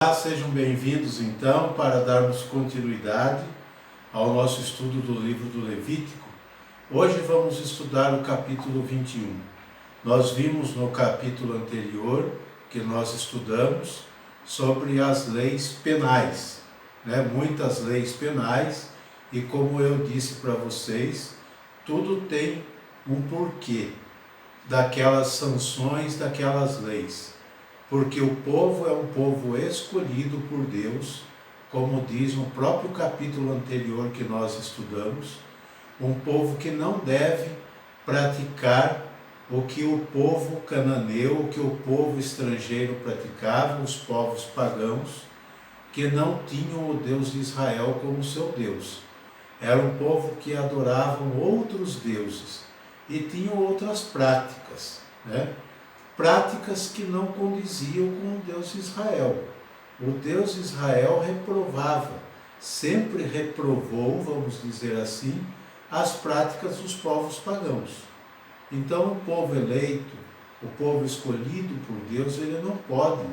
Sejam bem-vindos então para darmos continuidade ao nosso estudo do livro do Levítico. Hoje vamos estudar o capítulo 21. Nós vimos no capítulo anterior que nós estudamos sobre as leis penais, muitas leis penais, e como eu disse para vocês, tudo tem um porquê daquelas sanções, daquelas leis. Porque o povo é um povo escolhido por Deus, como diz no próprio capítulo anterior que nós estudamos, um povo que não deve praticar o que o povo cananeu, o que o povo estrangeiro praticava, os povos pagãos, que não tinham o Deus de Israel como seu Deus. Era um povo que adoravam outros deuses e tinham outras práticas, práticas que não condiziam com o Deus de Israel. O Deus de Israel reprovava, sempre reprovou, vamos dizer assim, as práticas dos povos pagãos. Então o povo eleito, o povo escolhido por Deus, ele não pode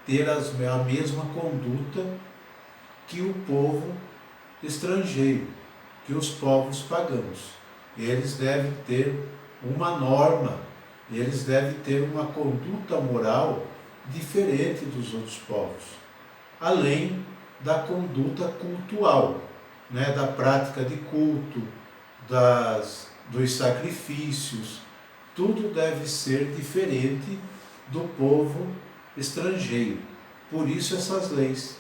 ter a mesma conduta que o povo estrangeiro, que os povos pagãos. Eles devem ter uma norma, eles devem ter uma conduta moral diferente dos outros povos, além da conduta cultual, da prática de culto, dos sacrifícios. Tudo deve ser diferente do povo estrangeiro. Por isso essas leis,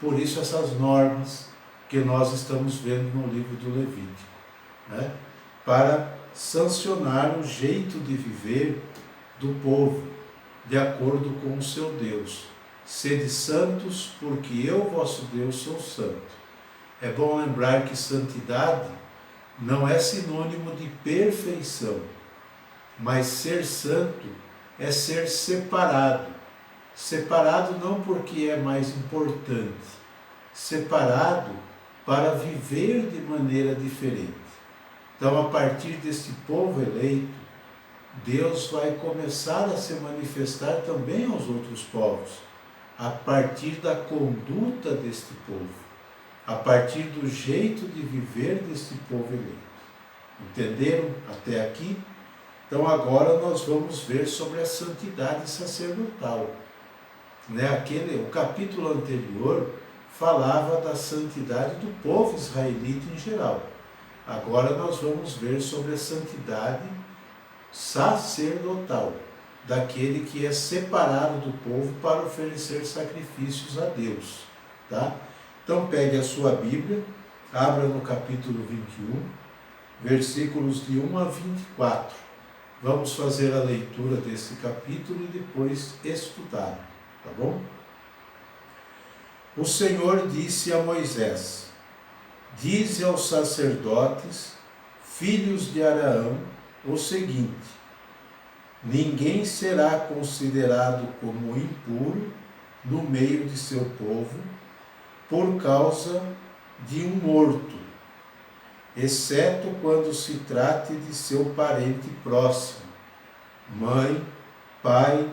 por isso essas normas que nós estamos vendo no livro do Levítico, para sancionar o jeito de viver do povo, de acordo com o seu Deus. Sede santos, porque eu, vosso Deus, sou santo. É bom lembrar que santidade não é sinônimo de perfeição, mas ser santo é ser separado. Separado não porque é mais importante, separado para viver de maneira diferente. Então, a partir desse povo eleito, Deus vai começar a se manifestar também aos outros povos, a partir da conduta deste povo, a partir do jeito de viver deste povo eleito. Entenderam até aqui? Então, agora nós vamos ver sobre a santidade sacerdotal. O capítulo anterior falava da santidade do povo israelita em geral. Agora nós vamos ver sobre a santidade sacerdotal, daquele que é separado do povo para oferecer sacrifícios a Deus. Então pegue a sua Bíblia, abra no capítulo 21, versículos de 1 a 24. Vamos fazer a leitura desse capítulo e depois estudar, tá bom? O Senhor disse a Moisés: dize aos sacerdotes, filhos de Arão, o seguinte: ninguém será considerado como impuro no meio de seu povo por causa de um morto, exceto quando se trate de seu parente próximo, mãe, pai,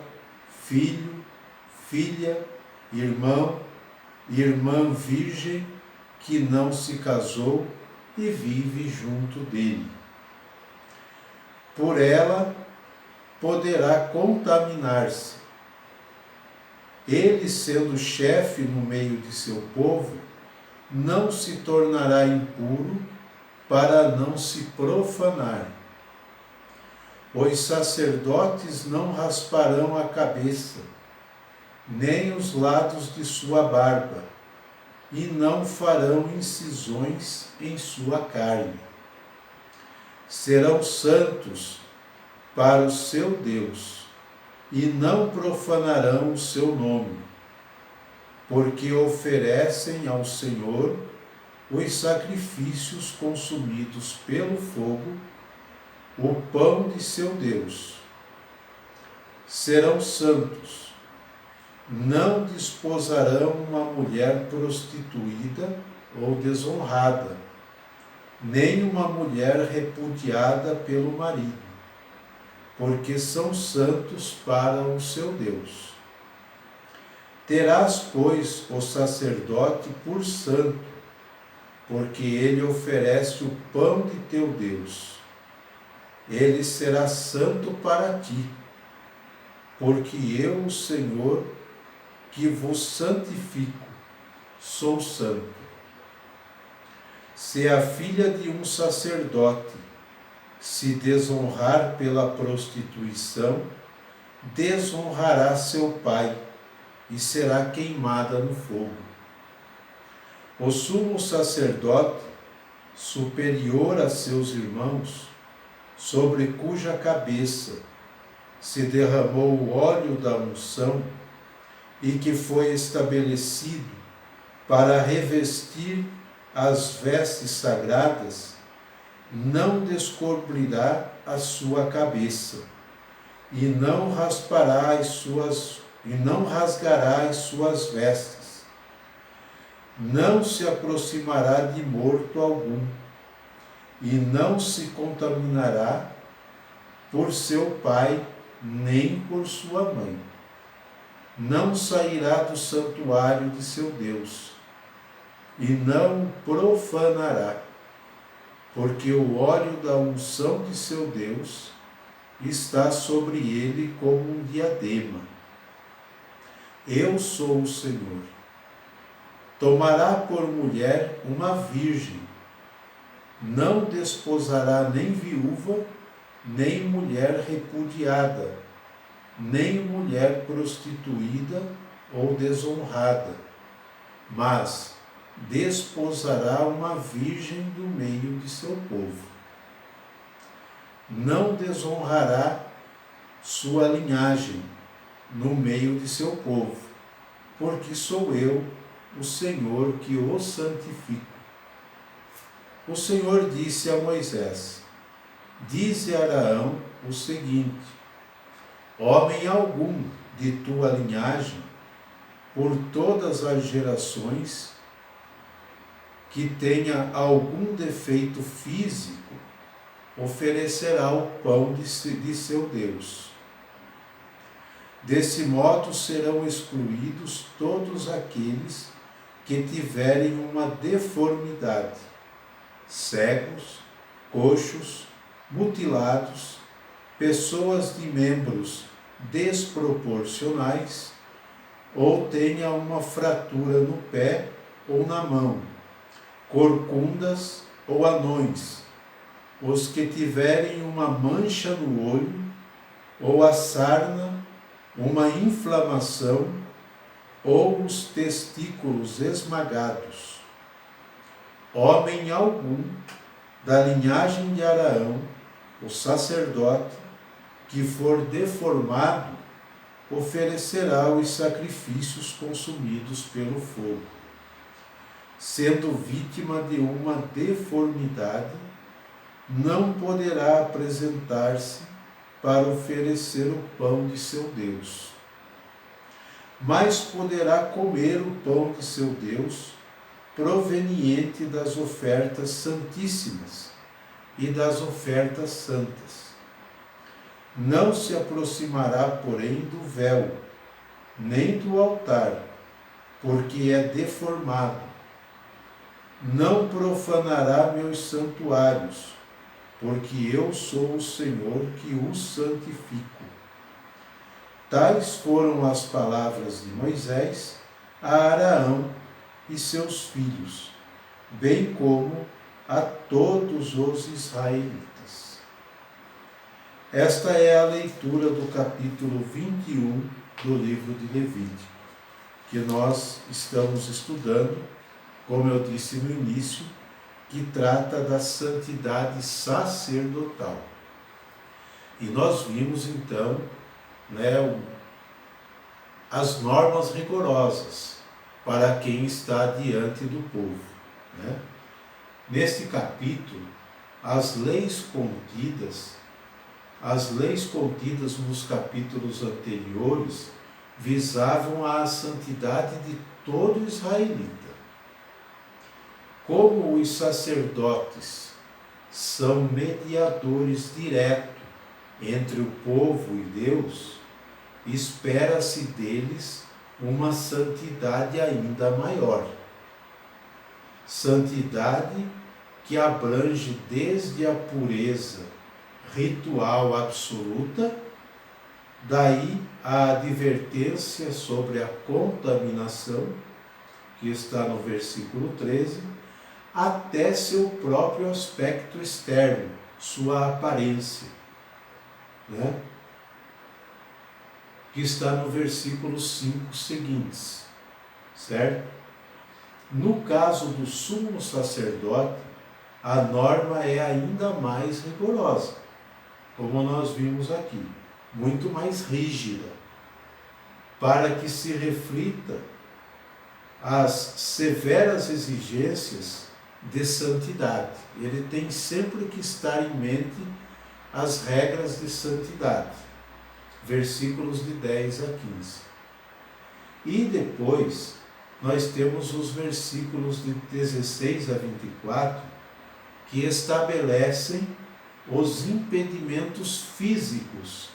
filho, filha, irmão, irmã virgem, que não se casou e vive junto dele. Por ela poderá contaminar-se. Ele, sendo chefe no meio de seu povo, não se tornará impuro para não se profanar. Os sacerdotes não rasparão a cabeça, nem os lados de sua barba, e não farão incisões em sua carne. Serão santos para o seu Deus, e não profanarão o seu nome, porque oferecem ao Senhor os sacrifícios consumidos pelo fogo, o pão de seu Deus. Serão santos. Não desposarão uma mulher prostituída ou desonrada, nem uma mulher repudiada pelo marido, porque são santos para o seu Deus. Terás, pois, o sacerdote por santo, porque ele oferece o pão de teu Deus. Ele será santo para ti, porque eu, o Senhor, que vos santifico, sou santo. Se a filha de um sacerdote se desonrar pela prostituição, desonrará seu pai e será queimada no fogo. O sumo sacerdote, superior a seus irmãos, sobre cuja cabeça se derramou o óleo da unção e que foi estabelecido para revestir as vestes sagradas, não descobrirá a sua cabeça e não rasgará as suas vestes. Não se aproximará de morto algum e não se contaminará por seu pai nem por sua mãe. Não sairá do santuário de seu Deus e não profanará, porque o óleo da unção de seu Deus está sobre ele como um diadema. Eu sou o Senhor. Tomará por mulher uma virgem, não desposará nem viúva, nem mulher repudiada, nem mulher prostituída ou desonrada, mas desposará uma virgem do meio de seu povo. Não desonrará sua linhagem no meio de seu povo, porque sou eu, o Senhor, que o santifico. O Senhor disse a Moisés: dize a Araão o seguinte: homem algum de tua linhagem, por todas as gerações, que tenha algum defeito físico, oferecerá o pão de seu Deus. Desse modo serão excluídos todos aqueles que tiverem uma deformidade, cegos, coxos, mutilados, pessoas de membros desproporcionais, ou tenha uma fratura no pé ou na mão, corcundas ou anões, os que tiverem uma mancha no olho, ou a sarna, uma inflamação, ou os testículos esmagados. Homem algum da linhagem de Araão, o sacerdote, que for deformado, oferecerá os sacrifícios consumidos pelo fogo. Sendo vítima de uma deformidade, não poderá apresentar-se para oferecer o pão de seu Deus. Mas poderá comer o pão de seu Deus, proveniente das ofertas santíssimas e das ofertas santas. Não se aproximará, porém, do véu, nem do altar, porque é deformado. Não profanará meus santuários, porque eu sou o Senhor que os santifico. Tais foram as palavras de Moisés a Araão e seus filhos, bem como a todos os israelitas. Esta é a leitura do capítulo 21 do livro de Levítico, que nós estamos estudando, como eu disse no início, que trata da santidade sacerdotal. E nós vimos então, as normas rigorosas para quem está diante do povo. Neste capítulo, as leis contidas nos capítulos anteriores visavam a santidade de todo israelita. Como os sacerdotes são mediadores diretos entre o povo e Deus, espera-se deles uma santidade ainda maior. Santidade que abrange desde a pureza ritual absoluta, daí a advertência sobre a contaminação, que está no versículo 13, até seu próprio aspecto externo, sua aparência, né? Que está no versículo 5 seguintes, certo? No caso do sumo sacerdote, a norma é ainda mais rigorosa, como nós vimos aqui, muito mais rígida, para que se reflita as severas exigências de santidade. Ele tem sempre que estar em mente as regras de santidade. Versículos de 10 a 15. E depois nós temos os versículos de 16 a 24, que estabelecem os impedimentos físicos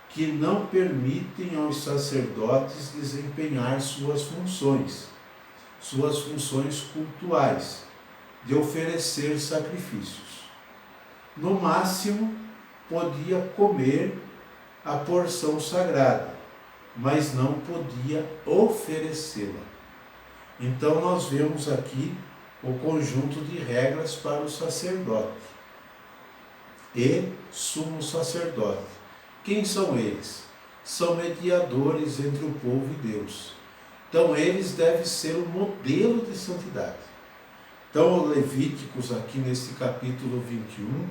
que não permitem aos sacerdotes desempenhar suas funções cultuais, de oferecer sacrifícios. No máximo, podia comer a porção sagrada, mas não podia oferecê-la. Então nós vemos aqui o conjunto de regras para o sacerdote e sumo sacerdote. Quem são eles? São mediadores entre o povo e Deus. Então eles devem ser o modelo de santidade. Então o Levíticos aqui nesse capítulo 21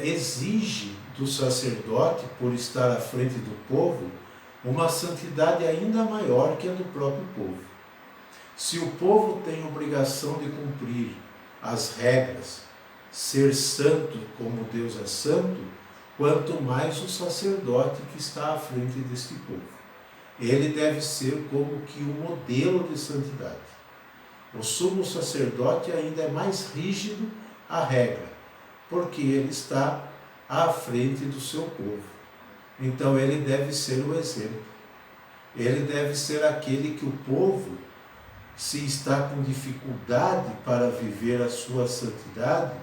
exige do sacerdote, por estar à frente do povo, uma santidade ainda maior que a do próprio povo. Se o povo tem obrigação de cumprir as regras, ser santo como Deus é santo, quanto mais o sacerdote que está à frente deste povo. Ele deve ser como que o modelo de santidade. O sumo sacerdote ainda é mais rígido à regra, porque ele está à frente do seu povo. Então ele deve ser o exemplo. Ele deve ser aquele que o povo, se está com dificuldade para viver a sua santidade,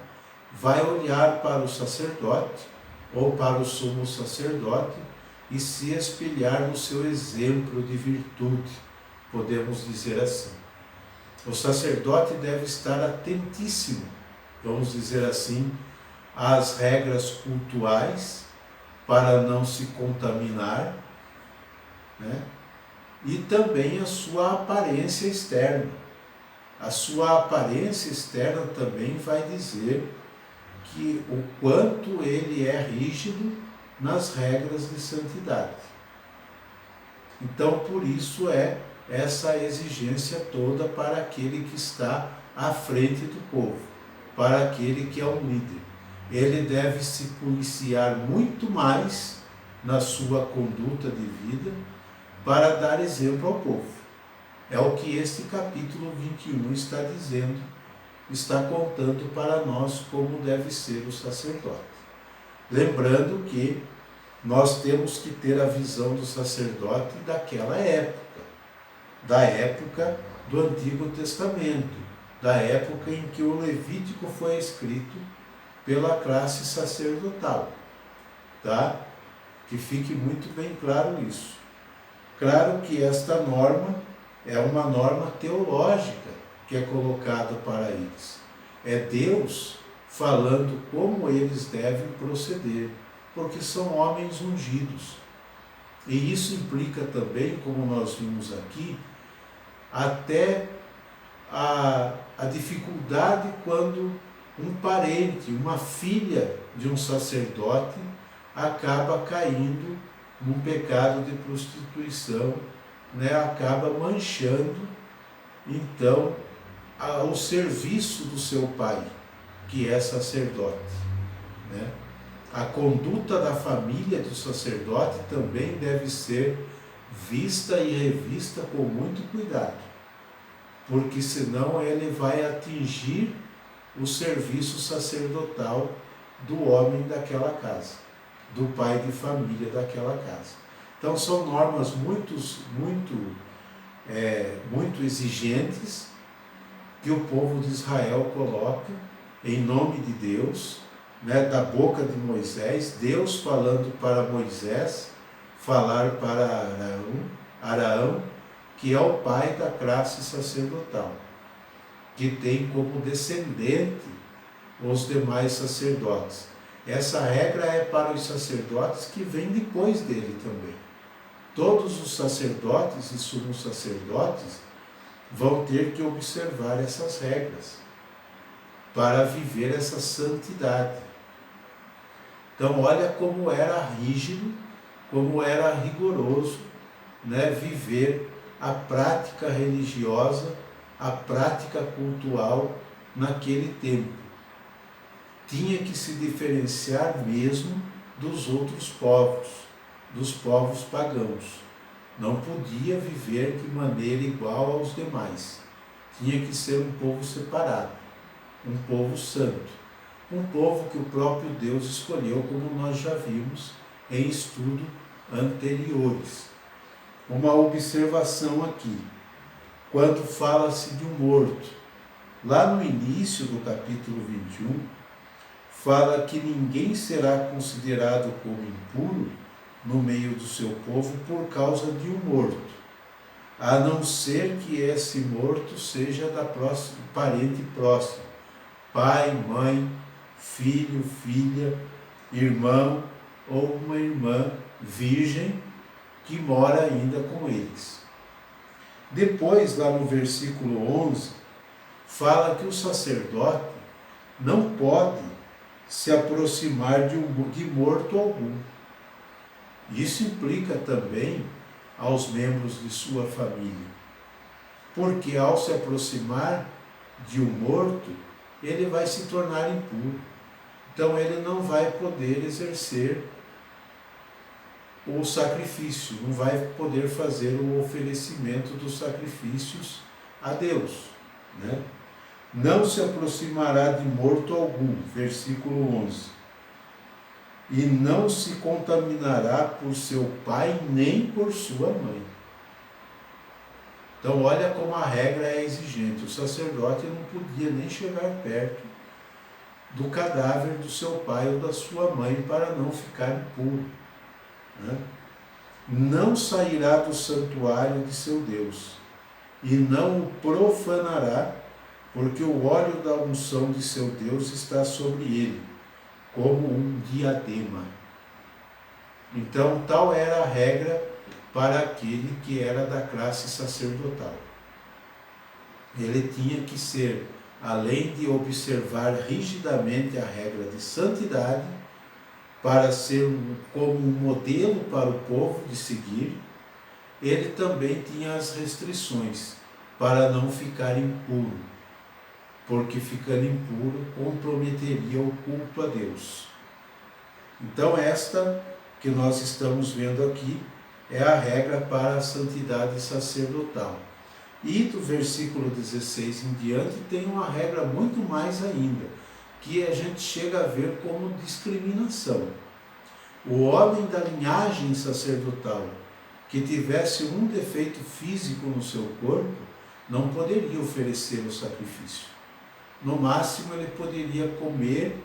vai olhar para o sacerdote ou para o sumo sacerdote e se espelhar no seu exemplo de virtude, podemos dizer assim. O sacerdote deve estar atentíssimo, vamos dizer assim, às regras cultuais para não se contaminar, né? E também a sua aparência externa. A sua aparência externa também vai dizer que o quanto ele é rígido nas regras de santidade. Então, por isso essa exigência toda para aquele que está à frente do povo, para aquele que é um líder. Ele deve se policiar muito mais na sua conduta de vida para dar exemplo ao povo. É o que este capítulo 21 está dizendo, está contando para nós como deve ser o sacerdote. Lembrando que nós temos que ter a visão do sacerdote daquela época, da época do Antigo Testamento, da época em que o Levítico foi escrito pela classe sacerdotal, tá? Que fique muito bem claro isso. Claro que esta norma é uma norma teológica que é colocada para eles. É Deus falando como eles devem proceder, porque são homens ungidos. E isso implica também, como nós vimos aqui, até a dificuldade quando um parente, uma filha de um sacerdote acaba caindo num pecado de prostituição, né? Acaba manchando, então, o serviço do seu pai, que é sacerdote, né? A conduta da família do sacerdote também deve ser vista e revista com muito cuidado, porque senão ele vai atingir o serviço sacerdotal do homem daquela casa, do pai de família daquela casa. Então são normas muito exigentes que o povo de Israel coloca em nome de Deus, né, da boca de Moisés, Deus falando para Moisés, falar para Araão, que é o pai da classe sacerdotal, que tem como descendente os demais sacerdotes. Essa regra é para os sacerdotes que vêm depois dele também. Todos os sacerdotes e sumos sacerdotes vão ter que observar essas regras para viver essa santidade. Então, olha como era rígido, como era rigoroso, né, viver a prática religiosa, a prática cultual naquele tempo. Tinha que se diferenciar mesmo dos outros povos, dos povos pagãos. Não podia viver de maneira igual aos demais. Tinha que ser um povo separado, um povo santo, um povo que o próprio Deus escolheu, como nós já vimos em estudos anteriores. Uma observação aqui, quando fala-se de um morto, lá no início do capítulo 21, fala que ninguém será considerado como impuro no meio do seu povo por causa de um morto, a não ser que esse morto seja parente próximo, pai, mãe, filho, filha, irmão ou uma irmã virgem que mora ainda com eles. Depois, lá no versículo 11, fala que o sacerdote não pode se aproximar de morto algum. Isso implica também aos membros de sua família, porque ao se aproximar de um morto, ele vai se tornar impuro. Então ele não vai poder exercer o sacrifício, não vai poder fazer o oferecimento dos sacrifícios a Deus, né? Não se aproximará de morto algum, versículo 11. E não se contaminará por seu pai nem por sua mãe. Então olha como a regra é exigente. O sacerdote não podia nem chegar perto do cadáver do seu pai ou da sua mãe para não ficar impuro, né? Não sairá do santuário de seu Deus e não o profanará, porque o óleo da unção de seu Deus está sobre ele, como um diadema. Então, tal era a regra para aquele que era da classe sacerdotal. Ele tinha que ser, além de observar rigidamente a regra de santidade, para ser como um modelo para o povo de seguir, ele também tinha as restrições para não ficar impuro, porque ficando impuro comprometeria o culto a Deus. Então esta que nós estamos vendo aqui é a regra para a santidade sacerdotal. E do versículo 16 em diante tem uma regra muito mais ainda, que a gente chega a ver como discriminação. O homem da linhagem sacerdotal que tivesse um defeito físico no seu corpo não poderia oferecer o sacrifício. No máximo ele poderia comer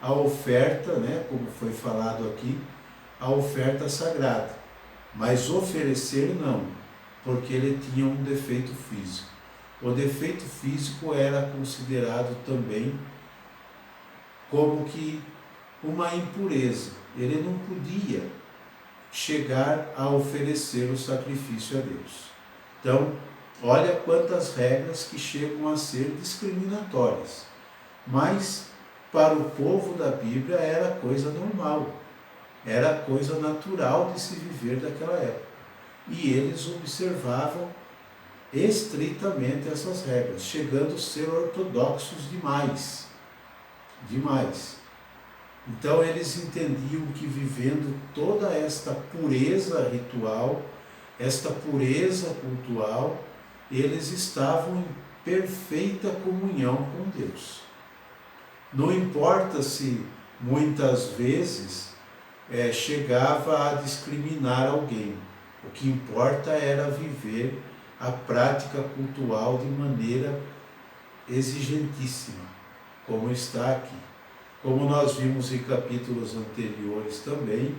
a oferta, né, como foi falado aqui, a oferta sagrada, mas oferecer não, porque ele tinha um defeito físico. O defeito físico era considerado também como que uma impureza. Ele não podia chegar a oferecer o sacrifício a Deus. Então, olha quantas regras que chegam a ser discriminatórias. Mas, para o povo da Bíblia, era coisa normal. Era coisa natural de se viver daquela época. E eles observavam estritamente essas regras, chegando a ser ortodoxos demais. Demais. Então eles entendiam que vivendo toda esta pureza ritual, esta pureza cultural, eles estavam em perfeita comunhão com Deus. Não importa se muitas vezes chegava a discriminar alguém. O que importa era viver a prática cultual de maneira exigentíssima, como está aqui. Como nós vimos em capítulos anteriores também,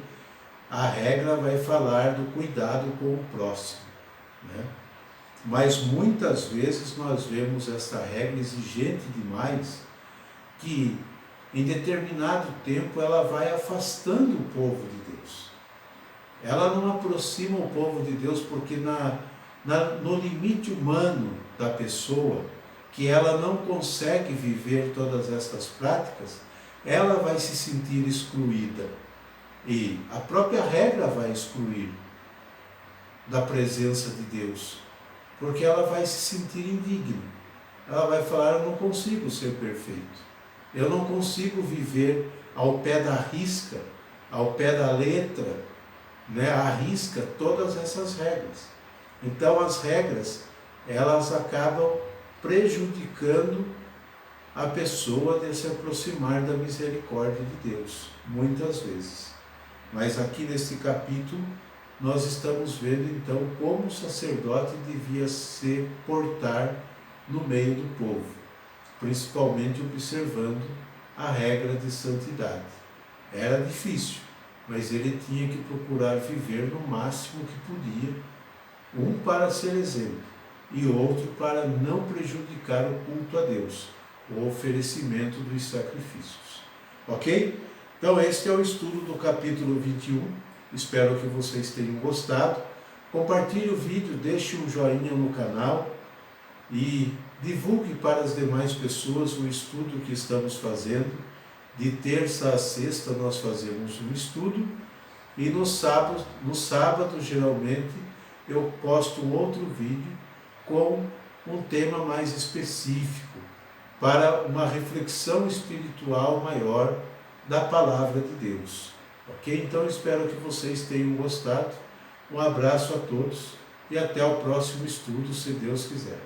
a regra vai falar do cuidado com o próximo, né? Mas muitas vezes nós vemos essa regra exigente demais, que em determinado tempo ela vai afastando o povo de Deus. Ela não aproxima o povo de Deus porque no limite humano da pessoa, que ela não consegue viver todas estas práticas, ela vai se sentir excluída. E a própria regra vai excluir da presença de Deus, porque ela vai se sentir indigna. Ela vai falar: eu não consigo ser perfeito, eu não consigo viver ao pé da risca, ao pé da letra, né, à risca todas essas regras. Então as regras, elas acabam prejudicando a pessoa de se aproximar da misericórdia de Deus, muitas vezes. Mas aqui nesse capítulo, nós estamos vendo então como o sacerdote devia se portar no meio do povo, principalmente observando a regra de santidade. Era difícil, mas ele tinha que procurar viver no máximo que podia, um para ser exemplo e outro para não prejudicar o culto a Deus, o oferecimento dos sacrifícios. Ok? Então este é o estudo do capítulo 21, espero que vocês tenham gostado. Compartilhe o vídeo, deixe um joinha no canal e divulgue para as demais pessoas o estudo que estamos fazendo. De terça a sexta nós fazemos um estudo e no sábado geralmente eu posto um outro vídeo com um tema mais específico para uma reflexão espiritual maior da Palavra de Deus. Ok? Então espero que vocês tenham gostado. Um abraço a todos e até o próximo estudo, se Deus quiser.